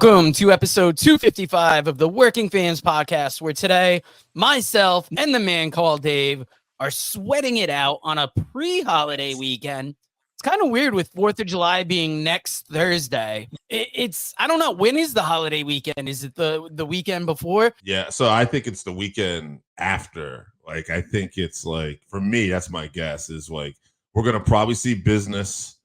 Welcome to episode 255 of the Working Fans Podcast, where today myself and the man called Dave are sweating it out on a pre-holiday weekend. It's kind of weird with 4th of July being next Thursday. I don't know. When is the holiday weekend? Is it the weekend before? Yeah, so I think it's the weekend after. I think it's for me, that's my guess, is we're going to probably see business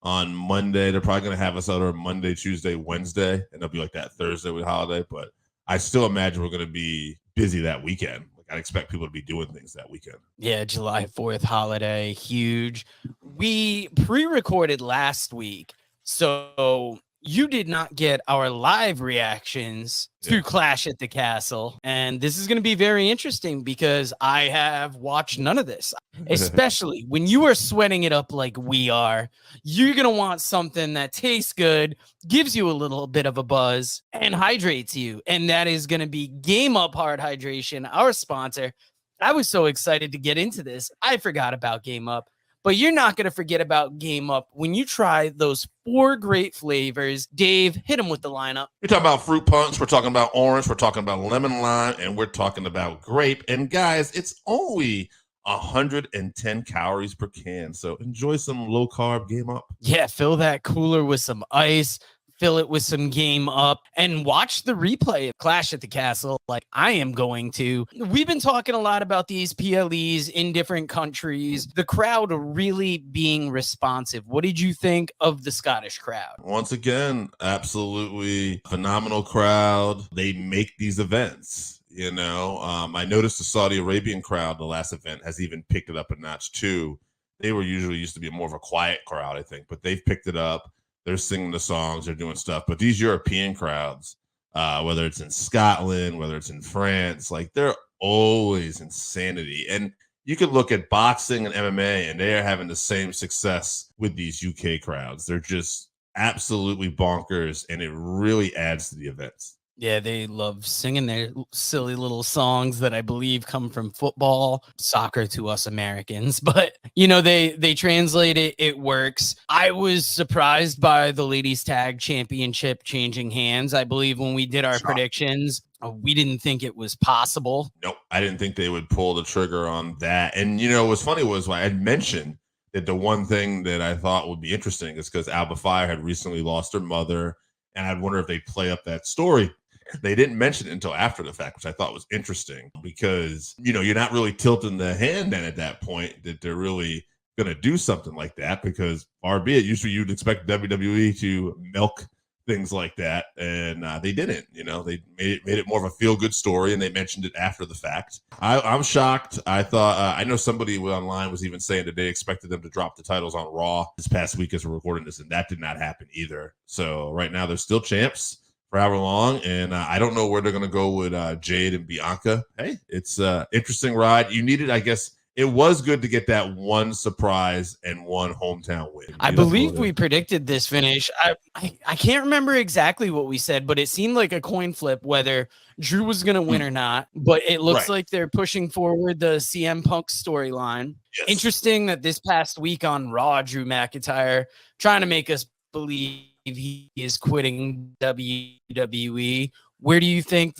on Monday. They're probably going to have us out on Monday, Tuesday, Wednesday, and it'll be that Thursday with holiday. But I still imagine we're going to be busy that weekend. I expect people to be doing things that weekend. Yeah, July 4th holiday, huge. We pre-recorded last week, so you did not get our live reactions to Clash at the Castle. And this is going to be very interesting because I have watched none of this, especially when you are sweating it up like we are. You're going to want something that tastes good, gives you a little bit of a buzz, and hydrates you. And that is going to be Game Up Hard Hydration, our sponsor. I was so excited to get into this. I forgot about Game Up. But you're not going to forget about Game Up when you try those 4 great flavors. Dave, hit them with the lineup. We're talking about fruit punch. We're talking about orange. We're talking about lemon lime. And we're talking about grape. And guys, it's only 110 calories per can. So enjoy some low carb Game Up. Yeah, fill that cooler with some ice. Fill it with some Game Up and watch the replay of Clash at the Castle like I am going to. We've been talking a lot about these PLEs in different countries, the crowd really being responsive. What did you think of the Scottish crowd? Once again, absolutely phenomenal crowd. They make these events. I noticed the Saudi Arabian crowd, the last event, has even picked it up a notch too. They were usually used to be more of a quiet crowd, I think, but they've picked it up. They're singing the songs, they're doing stuff. But these European crowds, whether it's in Scotland, whether it's in France, they're always insanity. And you could look at boxing and MMA, and they are having the same success with these UK crowds. They're just absolutely bonkers, and it really adds to the events. Yeah, they love singing their silly little songs that I believe come from football, soccer to us Americans. But, they translate it. It works. I was surprised by the ladies tag championship changing hands. I believe when we did our predictions, we didn't think it was possible. Nope. I didn't think they would pull the trigger on that. And, what's funny was I had mentioned that the one thing that I thought would be interesting is because Alba Fire had recently lost her mother. And I'd wonder if they'd play up that story. They didn't mention it until after the fact, which I thought was interesting because, you're not really tilting the hand then at that point that they're really going to do something like that because far be it. Usually you'd expect WWE to milk things like that. And they didn't, they made it more of a feel good story. And they mentioned it after the fact. I'm shocked. I thought I know somebody online was even saying that they expected them to drop the titles on Raw this past week as we're recording this. And that did not happen either. So right now they're still champs for however long, and I don't know where they're going to go with Jade and Bianca. Hey, it's an interesting ride. You needed, I guess, it was good to get that one surprise and one hometown win. I believe we predicted this finish. I can't remember exactly what we said, but it seemed like a coin flip whether Drew was going to win or not. But it looks like they're pushing forward the CM Punk storyline. Yes. Interesting that this past week on Raw, Drew McIntyre trying to make us believe he is quitting WWE. Where do you think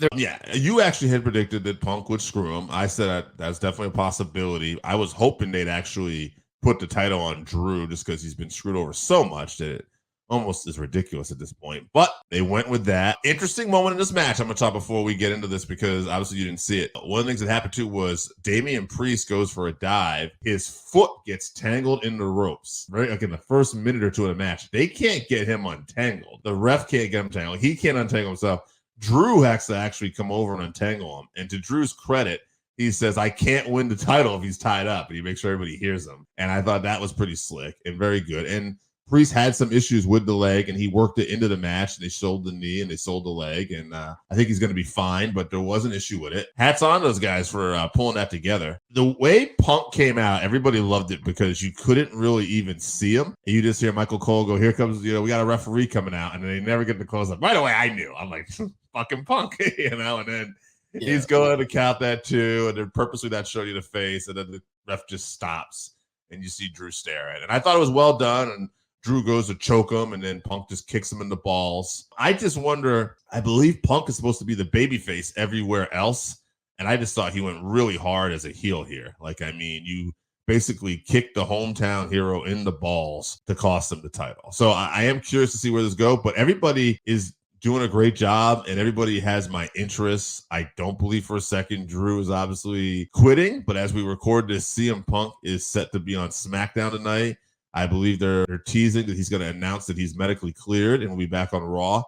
you actually had predicted that Punk would screw him. I said that's definitely a possibility. I was hoping they'd actually put the title on Drew just because he's been screwed over so much that it almost is ridiculous at this point. But they went with that. Interesting moment in this match I'm going to talk before we get into this because obviously you didn't see it. One of the things that happened too was Damian Priest goes for a dive. His foot gets tangled in the ropes, right? In the first minute or two of the match. They can't get him untangled. The ref can't get him tangled. He can't untangle himself. Drew has to actually come over and untangle him. And to Drew's credit, he says, I can't win the title if he's tied up. And he makes sure everybody hears him. And I thought that was pretty slick and very good. And Priest had some issues with the leg, and he worked it into the match. And they sold the knee and they sold the leg. And I think he's going to be fine, but there was an issue with it. Hats on those guys for pulling that together. The way Punk came out, everybody loved it because you couldn't really even see him. And you just hear Michael Cole go, here comes, we got a referee coming out. And they never get the close up. Right away, I knew. I'm like, fucking Punk, and then he's going to count that too. And they're purposely not showing you the face. And then the ref just stops and you see Drew stare at it. And I thought it was well done. And Drew goes to choke him, and then Punk just kicks him in the balls. I just wonder, I believe Punk is supposed to be the babyface everywhere else, and I just thought he went really hard as a heel here. Like, I mean, you basically kicked the hometown hero in the balls to cost him the title. So I am curious to see where this goes, but everybody is doing a great job, and everybody has my interests. I don't believe for a second Drew is obviously quitting, but as we record this, CM Punk is set to be on SmackDown tonight. I believe they're teasing that he's going to announce that he's medically cleared and will be back on Raw.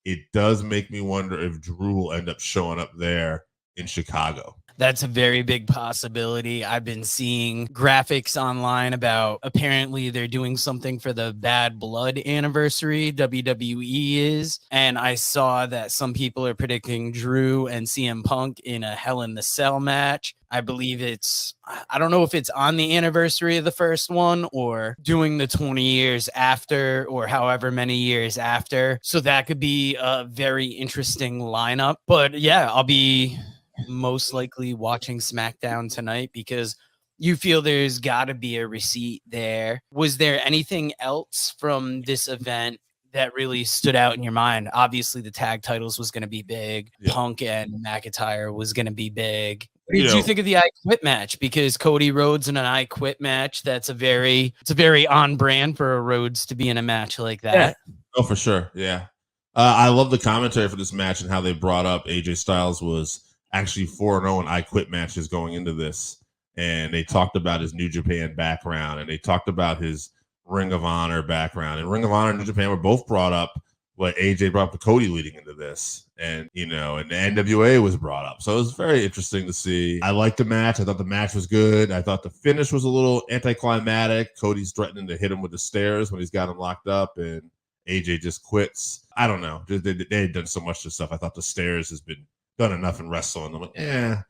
It does make me wonder if Drew will end up showing up there in Chicago. That's a very big possibility. I've been seeing graphics online about apparently they're doing something for the Bad Blood anniversary, WWE is. And I saw that some people are predicting Drew and CM Punk in a Hell in the Cell match. I believe I don't know if it's on the anniversary of the first one or doing the 20 years after or however many years after. So that could be a very interesting lineup. But yeah, I'll be most likely watching SmackDown tonight because you feel there's got to be a receipt there. Was there anything else from this event that really stood out in your mind? Obviously, the tag titles was going to be big. Yeah. Punk and McIntyre was going to be big. What did you think of the I Quit match? Because Cody Rhodes in an I Quit match, it's a very on brand for a Rhodes to be in a match like that. Yeah. Oh, for sure. Yeah. I love the commentary for this match and how they brought up AJ Styles was actually 4-0 in I Quit matches going into this. And they talked about his New Japan background, and they talked about his Ring of Honor background. And Ring of Honor and New Japan were both brought up what AJ brought up to Cody leading into this. And, and the NWA was brought up. So it was very interesting to see. I liked the match. I thought the match was good. I thought the finish was a little anticlimactic. Cody's threatening to hit him with the stairs when he's got him locked up, and AJ just quits. I don't know. They had done so much of stuff. I thought the stairs has been done enough in wrestling. I'm like,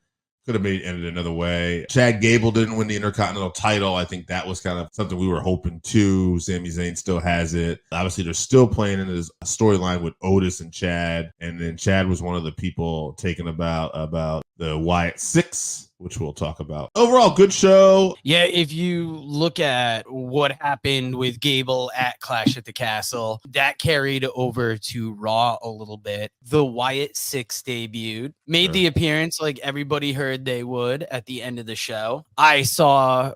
could have ended another way. Chad Gable didn't win the Intercontinental title. I think that was kind of something we were hoping too. Sami Zayn still has it. Obviously, they're still playing in this storyline with Otis and Chad. And then Chad was one of the people taken about the Wyatt Sicks, which we'll talk about. Overall, good show. Yeah, if you look at what happened with Gable at Clash at the Castle, that carried over to Raw a little bit. The Wyatt Sicks debuted, made the appearance like everybody heard they would at the end of the show. I saw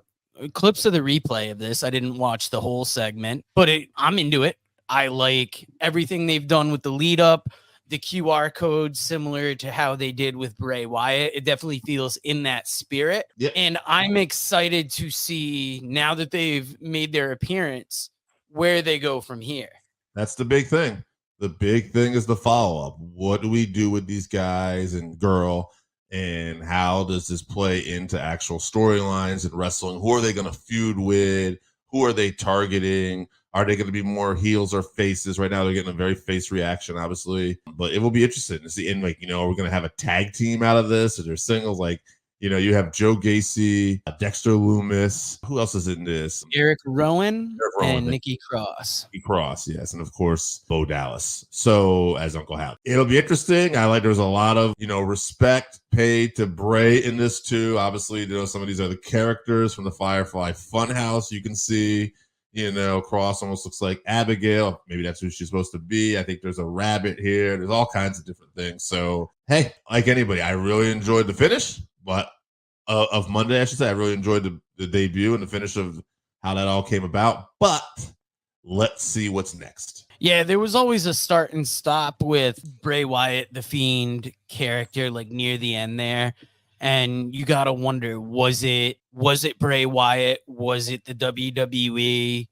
clips of the replay of this. I didn't watch the whole segment, but I'm into it. I like everything they've done with the lead up. The QR code, similar to how they did with Bray Wyatt. It definitely feels in that spirit. Yep. And I'm excited to see, now that they've made their appearance, where they go from here. That's the big thing. The big thing is the follow-up. What do we do with these guys and girl? And how does this play into actual storylines and wrestling? Who are they going to feud with? Who are they targeting? Are they going to be more heels or faces? Right now, they're getting a very face reaction, obviously. But it will be interesting to see. And, are we going to have a tag team out of this? Or there's singles like, you have Joe Gacy, Dexter Lumis. Who else is in this? Eric Rowan and Nikki Cross. Nikki Cross, yes. And, of course, Bo Dallas. So, as Uncle Hal. It'll be interesting. I like there's a lot of, respect paid to Bray in this, too. Obviously, some of these are the characters from the Firefly Funhouse you can see. Cross almost looks like Abigail. Maybe that's who she's supposed to be. I think there's a rabbit here. There's all kinds of different things. So, hey, like anybody, I really enjoyed the finish, but of Monday, I should say, I really enjoyed the debut and the finish of how that all came about. But let's see what's next. Yeah, there was always a start and stop with Bray Wyatt, the Fiend character, like near the end there. And you got to wonder, was it Bray Wyatt? Was it the WWE?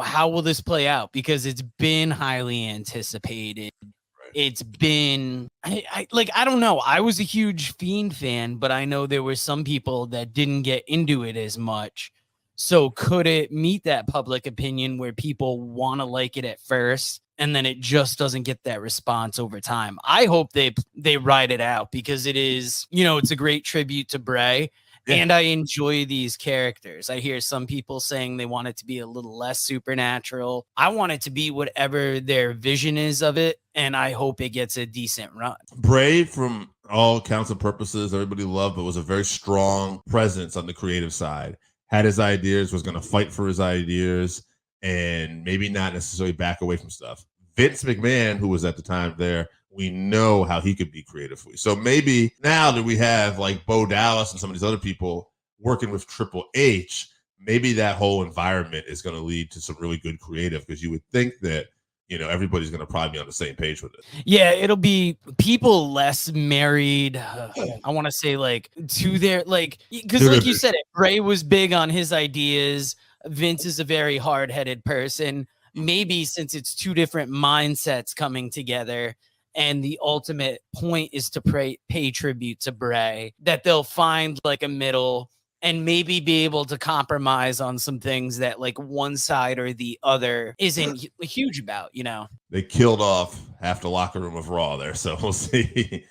How will this play out? Because it's been highly anticipated. Right. It's been, I don't know. I was a huge Fiend fan, but I know there were some people that didn't get into it as much. So could it meet that public opinion where people want to like it at first, and then it just doesn't get that response over time? I hope they ride it out, because it is, it's a great tribute to Bray. Yeah. And I enjoy these characters. I hear some people saying they want it to be a little less supernatural. I want it to be whatever their vision is of it, and I hope it gets a decent run. Bray, from all counts and purposes, everybody loved, but was a very strong presence on the creative side. Had his ideas, was going to fight for his ideas. and maybe not necessarily back away from stuff. Vince McMahon, who was at the time there, we know how he could be creatively. So maybe now that we have like Bo Dallas and some of these other people working with Triple H, maybe that whole environment is going to lead to some really good creative, because you would think that, you know, everybody's going to probably be on the same page with it. Yeah, it'll be people less married. I want to say like to their like, because like you said, Bray was big on his ideas. Vince is a very hard-headed person. Maybe since it's two different mindsets coming together, and the ultimate point is to pay tribute to Bray, that they'll find like a middle and maybe be able to compromise on some things that like one side or the other isn't huge about, you know. They killed off half the locker room of Raw there, so we'll see.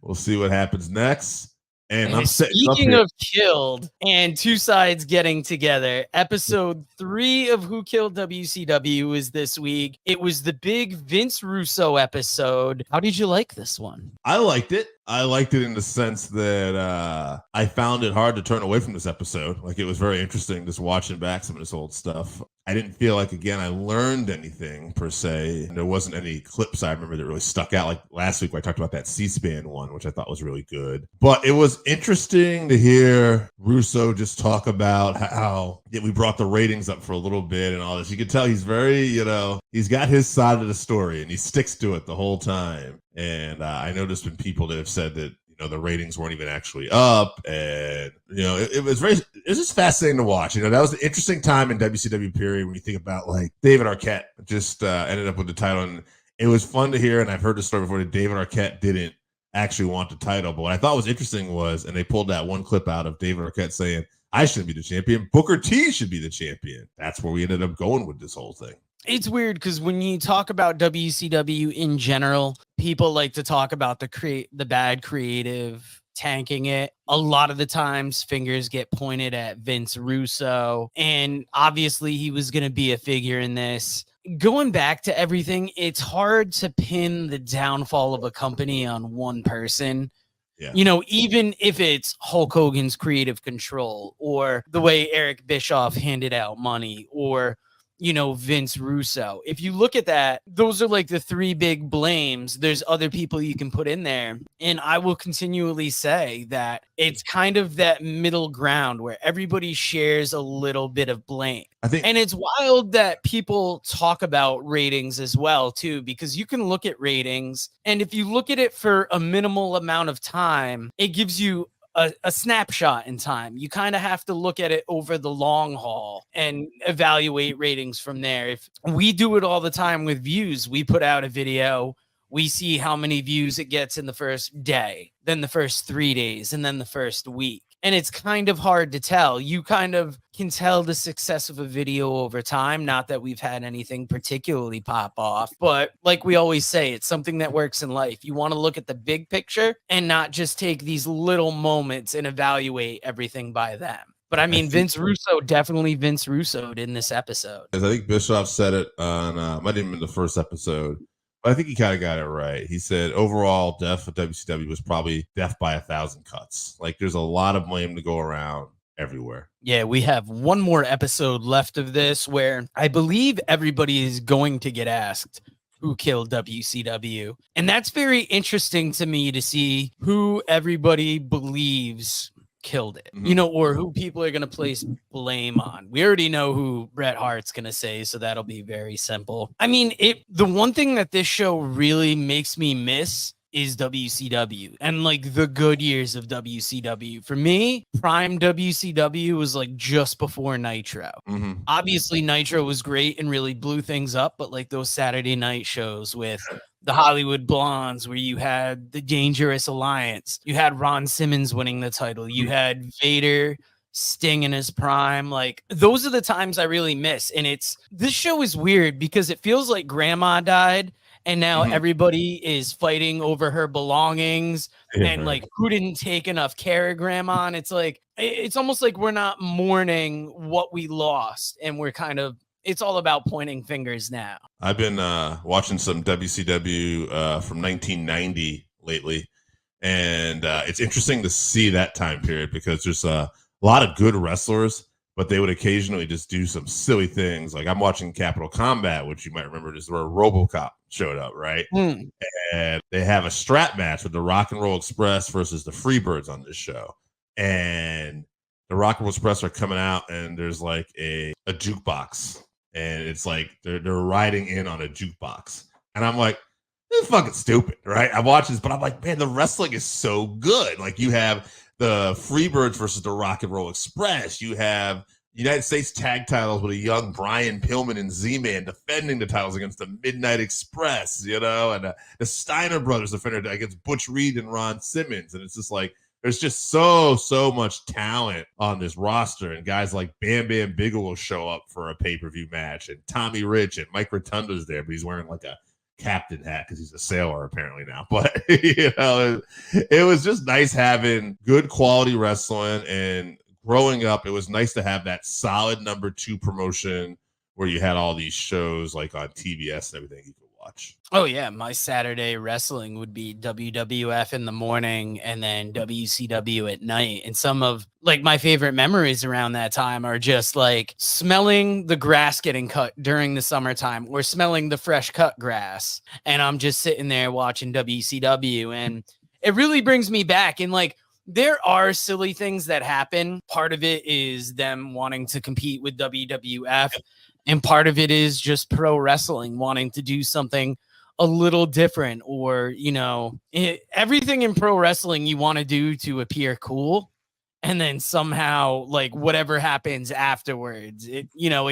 We'll see what happens next. And I'm speaking of killed and two sides getting together, episode 3 of Who Killed WCW was this week. It was the big Vince Russo episode. How did you like this one? I liked it. I liked it in the sense that I found it hard to turn away from this episode. Like, it was very interesting just watching back some of this old stuff. I didn't feel like, again, I learned anything per se. And there wasn't any clips I remember that really stuck out. Like last week, I talked about that C-SPAN one, which I thought was really good. But it was interesting to hear Russo just talk about how we brought the ratings up for a little bit and all this. You could tell he's very, you know, he's got his side of the story and he sticks to it the whole time. And I know there's been people that have said that, you know, the ratings weren't even actually up. And, you know, it was just fascinating to watch. You know, that was an interesting time in WCW period when you think about like David Arquette just ended up with the title. And it was fun to hear. And I've heard the story before that David Arquette didn't actually want the title. But what I thought was interesting was, and they pulled that one clip out of David Arquette saying, I shouldn't be the champion. Booker T should be the champion. That's where we ended up going with this whole thing. It's weird because when you talk about WCW in general, people like to talk about the bad creative tanking it. A lot of the times fingers get pointed at Vince Russo, and obviously he was going to be a figure in this. Going back to everything, it's hard to pin the downfall of a company on one person. Yeah. You know, even if it's Hulk Hogan's creative control or the way Eric Bischoff handed out money or, you know, Vince Russo. If you look at that, those are like the 3 big blames. There's other people you can put in there. And I will continually say that it's kind of that middle ground where everybody shares a little bit of blame. And it's wild that people talk about ratings as well, too, because you can look at ratings. And if you look at it for a minimal amount of time, it gives you a snapshot in time. You kind of have to look at it over the long haul and evaluate ratings from there. If we do it all the time with views, we put out a video, we see how many views it gets in the first day, then the first 3 days, and then the first week. And it's kind of hard to tell. You kind of can tell the success of a video over time. Not that we've had anything particularly pop off, but like we always say, it's something that works in life. You want to look at the big picture and not just take these little moments and evaluate everything by them. But I mean, Vince Russo definitely Vince Russo'd in this episode. I think Bischoff said it on, might have been the first episode. I think he kind of got it right. He said overall death of WCW was probably death by 1,000 cuts. Like there's a lot of blame to go around everywhere. Yeah, we have one more episode left of this where I believe everybody is going to get asked who killed WCW. And that's very interesting to me to see who everybody believes killed it, you know, or who people are going to place blame on. We already know who Bret Hart's going to say, so that'll be very simple. I mean, the one thing that this show really makes me miss is WCW and like the good years of WCW. For me, prime WCW was like just before Nitro. Obviously Nitro was great and really blew things up, but like those Saturday night shows with the Hollywood Blondes, where you had the Dangerous Alliance, you had Ron Simmons winning the title, you had Vader, Sting in his prime. Like those are the times I really miss. And this show is weird because it feels like grandma died and now everybody is fighting over her belongings and like who didn't take enough care of grandma. And it's like, it's almost like we're not mourning what we lost, and we're kind of, it's all about pointing fingers now. I've been watching some WCW from 1990 lately, and it's interesting to see that time period because there's a lot of good wrestlers, but they would occasionally just do some silly things. Like I'm watching Capital Combat, which you might remember is where RoboCop showed up, right? And they have a strap match with the Rock and Roll Express versus the Freebirds on this show. And the Rock and Roll Express are coming out, and there's like a jukebox, and it's like they're riding in on a jukebox, and I'm like, this is fucking stupid, right? I watch this, but I'm like, man, the wrestling is so good. Like you have the Freebirds versus the Rock and Roll Express. You have United States tag titles with a young Brian Pillman and Z-Man defending the titles against the Midnight Express, and the Steiner brothers defended against Butch Reed and Ron Simmons, and it's just like. There's just so much talent on this roster, and guys like Bam Bam Bigelow will show up for a pay-per-view match, and Tommy Rich and Mike Rotunda's there, but he's wearing like a captain hat because he's a sailor apparently now. But it was just nice having good quality wrestling, and growing up, it was nice to have that solid number 2 promotion where you had all these shows like on TBS and everything you could watch. Oh yeah, my Saturday wrestling would be WWF in the morning and then WCW at night. And some of like my favorite memories around that time are just like smelling the grass getting cut during the summertime or smelling the fresh cut grass. And I'm just sitting there watching WCW, and it really brings me back. And like, there are silly things that happen. Part of it is them wanting to compete with WWF. And part of it is just pro wrestling wanting to do something a little different, or, everything in pro wrestling you want to do to appear cool. And then somehow, like, whatever happens afterwards, it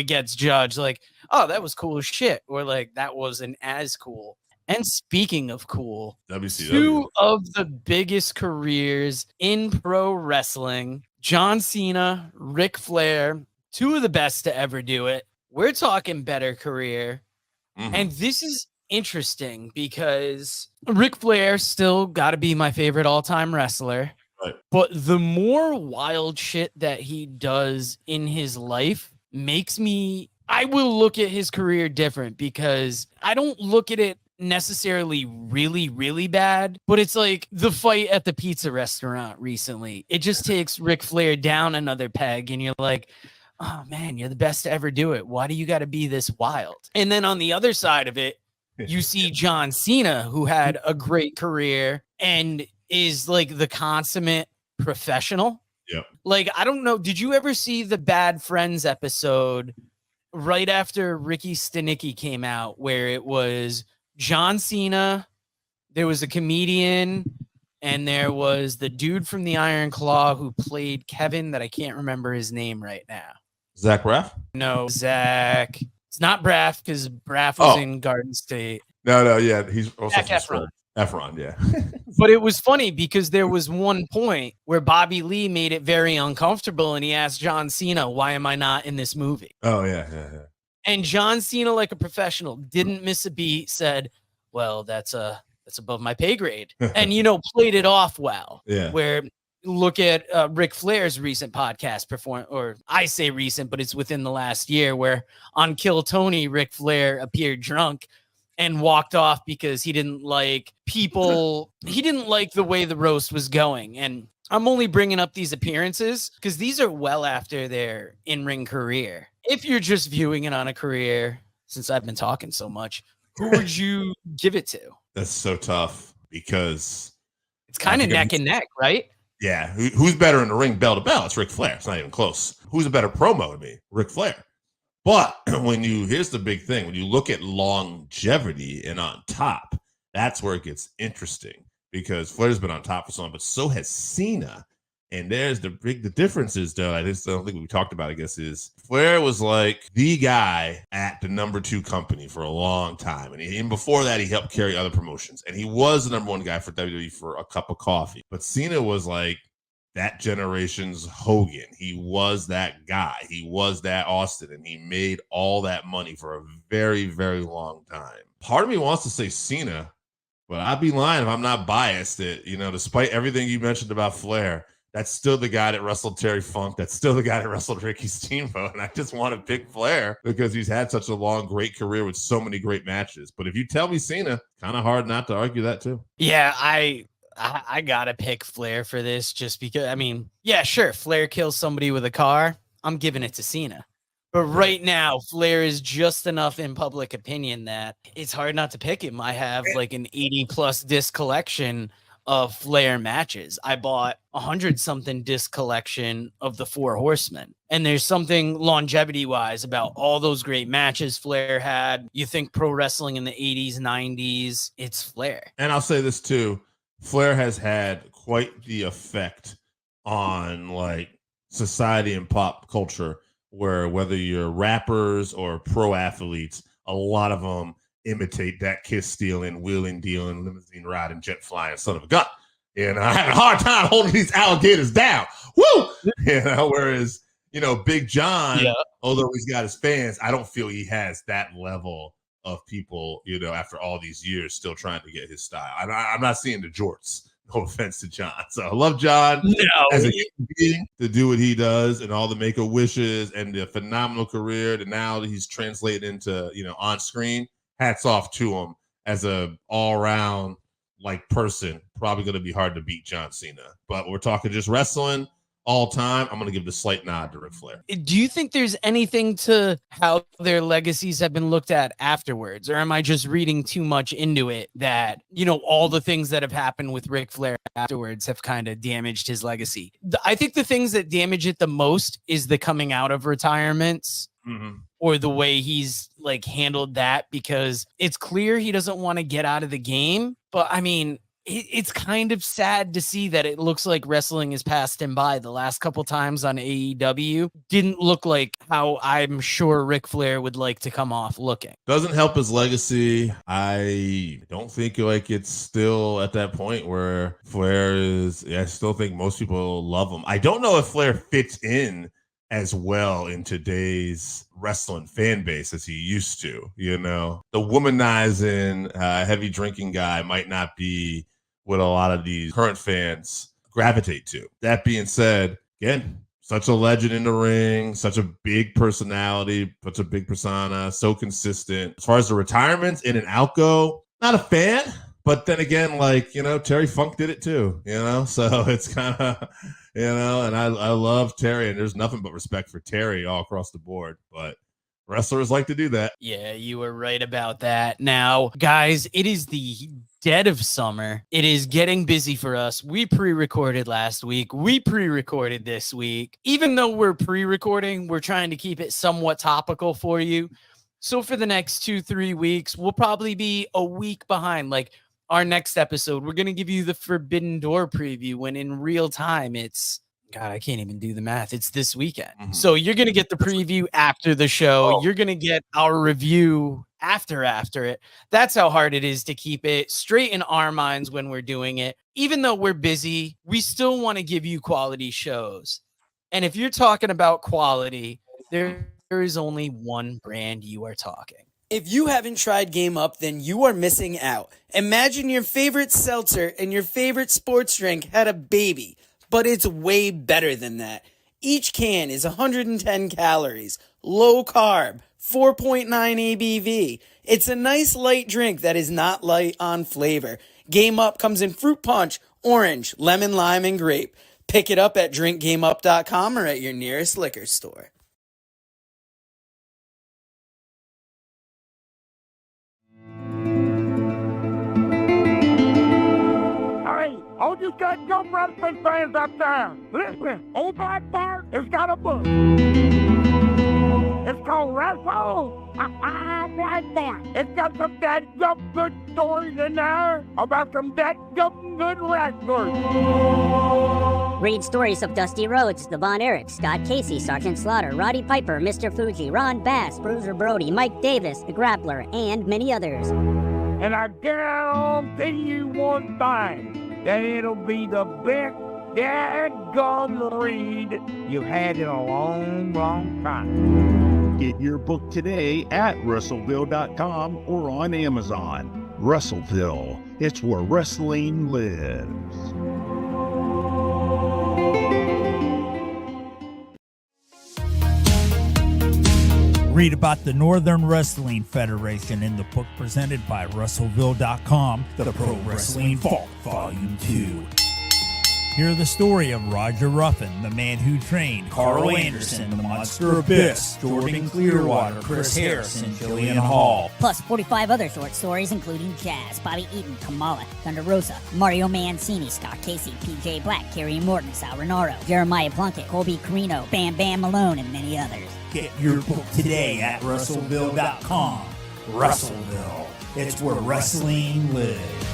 gets judged like, oh, that was cool as shit. Or like, that wasn't as cool. And speaking of cool, WCW. 2 of the biggest careers in pro wrestling, John Cena, Ric Flair, 2 of the best to ever do it. We're talking better career. And this is interesting because Ric Flair still got to be my favorite all-time wrestler. Right. But the more wild shit that he does in his life makes me, I will look at his career different, because I don't look at it necessarily really, really bad, but it's like the fight at the pizza restaurant recently. It just takes Ric Flair down another peg, and you're like, oh man, you're the best to ever do it. Why do you got to be this wild? And then on the other side of it, you see John Cena, who had a great career and is like the consummate professional. Yep. Like, I don't know. Did you ever see the Bad Friends episode right after Ricky Stenicki came out, where it was John Cena, there was a comedian, and there was the dude from the Iron Claw who played Kevin that I can't remember his name right now. Zach Braff? No, Zach. It's not Braff, because Braff was in Garden State. No, yeah. He's also Zac Efron. Efron, yeah. But it was funny because there was one point where Bobby Lee made it very uncomfortable, and he asked John Cena, why am I not in this movie? Oh, yeah. And John Cena, like a professional, didn't miss a beat, said, well, that's above my pay grade. And, played it off well. Yeah. Where look at Ric Flair's recent podcast or I say recent, but it's within the last year, where on Kill Tony, Ric Flair appeared drunk and walked off because he didn't like people. He didn't like the way the roast was going. And I'm only bringing up these appearances because these are well after their in-ring career. If you're just viewing it on a career, since I've been talking so much, who would you give it to? That's so tough because it's kind of neck and neck, right? Yeah. Who's better in the ring, bell to bell? It's Ric Flair. It's not even close. Who's a better promo to me? Ric Flair. But here's the big thing. When you look at longevity and on top, that's where it gets interesting, because Flair's been on top for so long, but so has Cena. And there's the difference is, though, I just don't think we talked about, I guess, is Flair was like the guy at the number 2 company for a long time. And before that, he helped carry other promotions. And he was the number 1 guy for WWE for a cup of coffee. But Cena was like that generation's Hogan. He was that guy. He was that Austin. And he made all that money for a very, very long time. Part of me wants to say Cena, but I'd be lying if I'm not biased that, despite everything you mentioned about Flair, that's still the guy that wrestled Terry Funk. That's still the guy that wrestled Ricky Steamboat. And I just want to pick Flair because he's had such a long, great career with so many great matches. But if you tell me Cena, kind of hard not to argue that too. Yeah, I got to pick Flair for this just because, yeah, sure. Flair kills somebody with a car. I'm giving it to Cena. But right now, Flair is just enough in public opinion that it's hard not to pick him. I have like an 80+ disc collection of Flair matches. I bought 100-something disc collection of the Four Horsemen. And there's something longevity-wise about all those great matches Flair had. You think pro wrestling in the 80s, 90s, it's Flair. And I'll say this too. Flair has had quite the effect on like society and pop culture, where whether you're rappers or pro athletes, a lot of them imitate that kiss stealing, wheeling dealing, limousine riding, jet flying son of a gun. And I had a hard time holding these alligators down. Woo! Whereas, Big John, although he's got his fans, I don't feel he has that level of people, after all these years still trying to get his style. I'm not seeing the jorts. No offense to John. So I love John as a human being to do what he does and all the Make-A-Wishes and the phenomenal career that now he's translated into, on screen. Hats off to him as a all-around person. Probably going to be hard to beat John Cena. But we're talking just wrestling all time. I'm going to give the slight nod to Ric Flair. Do you think there's anything to how their legacies have been looked at afterwards? Or am I just reading too much into it that, all the things that have happened with Ric Flair afterwards have kind of damaged his legacy? I think the things that damage it the most is the coming out of retirements. Or the way he's handled that, because it's clear he doesn't want to get out of the game. But I mean, it's kind of sad to see that it looks like wrestling has passed him by. The last couple times on AEW didn't look like how I'm sure Ric Flair would like to come off looking. Doesn't help his legacy. I don't think it's still at that point where Flair is. I still think most people love him. I don't know if Flair fits in as well in today's wrestling fan base as he used to. The womanizing, heavy drinking guy might not be what a lot of these current fans gravitate to. That being said, again, such a legend in the ring, such a big personality, such a big persona, so consistent. As far as the retirements in and out go, not a fan. But then again, Terry Funk did it too, so it's kind of, and I love Terry, and there's nothing but respect for Terry all across the board. But wrestlers like to do that. Yeah, you were right about that. Now, guys, it is the dead of summer. It is getting busy for us. We pre-recorded last week. We pre-recorded this week. Even though we're pre-recording, we're trying to keep it somewhat topical for you. So for the next 2-3 weeks, we'll probably be a week behind. Our next episode, we're going to give you the Forbidden Door preview when in real time it's, God, I can't even do the math. It's this weekend. So you're going to get the preview after the show. You're going to get our review after it. That's how hard it is to keep it straight in our minds when we're doing it. Even though we're busy, we still want to give you quality shows. And if you're talking about quality, there is only one brand you are talking. If you haven't tried Game Up, then you are missing out. Imagine your favorite seltzer and your favorite sports drink had a baby, but it's way better than that. Each can is 110 calories, low carb, 4.9 ABV. It's a nice light drink that is not light on flavor. Game Up comes in fruit punch, orange, lemon, lime, and grape. Pick it up at drinkgameup.com or at your nearest liquor store. All you got young wrestling fans out there, listen, Old Black Bart has got a book. It's called Wrestle. Black Bart. It's got some that good stories in there about some that good wrestlers. Read stories of Dusty Rhodes, the Von Erich, Scott Casey, Sergeant Slaughter, Roddy Piper, Mr. Fuji, Ron Bass, Bruiser Brody, Mike Davis, the Grappler, and many others. And I guarantee you one thing. That it'll be the best dadgum read you've had in a long, long time. Get your book today at Russellville.com or on Amazon. Russellville, it's where wrestling lives. Read about the Northern Wrestling Federation in the book presented by Russellville.com, The Pro Wrestling Vault, Volume 2. Hear the story of Roger Ruffin, the man who trained Carl Anderson, the Monster Abyss, Jordan Clearwater, Chris Harris, and Jillian Hall. Plus 45 other short stories, including Jazz, Bobby Eaton, Kamala, Thunder Rosa, Mario Mancini, Scott Casey, PJ Black, Kerry Morton, Sal Renaro, Jeremiah Plunkett, Colby Carino, Bam Bam Malone, and many others. Get your book today at Russellville.com. Russellville. It's where wrestling lives.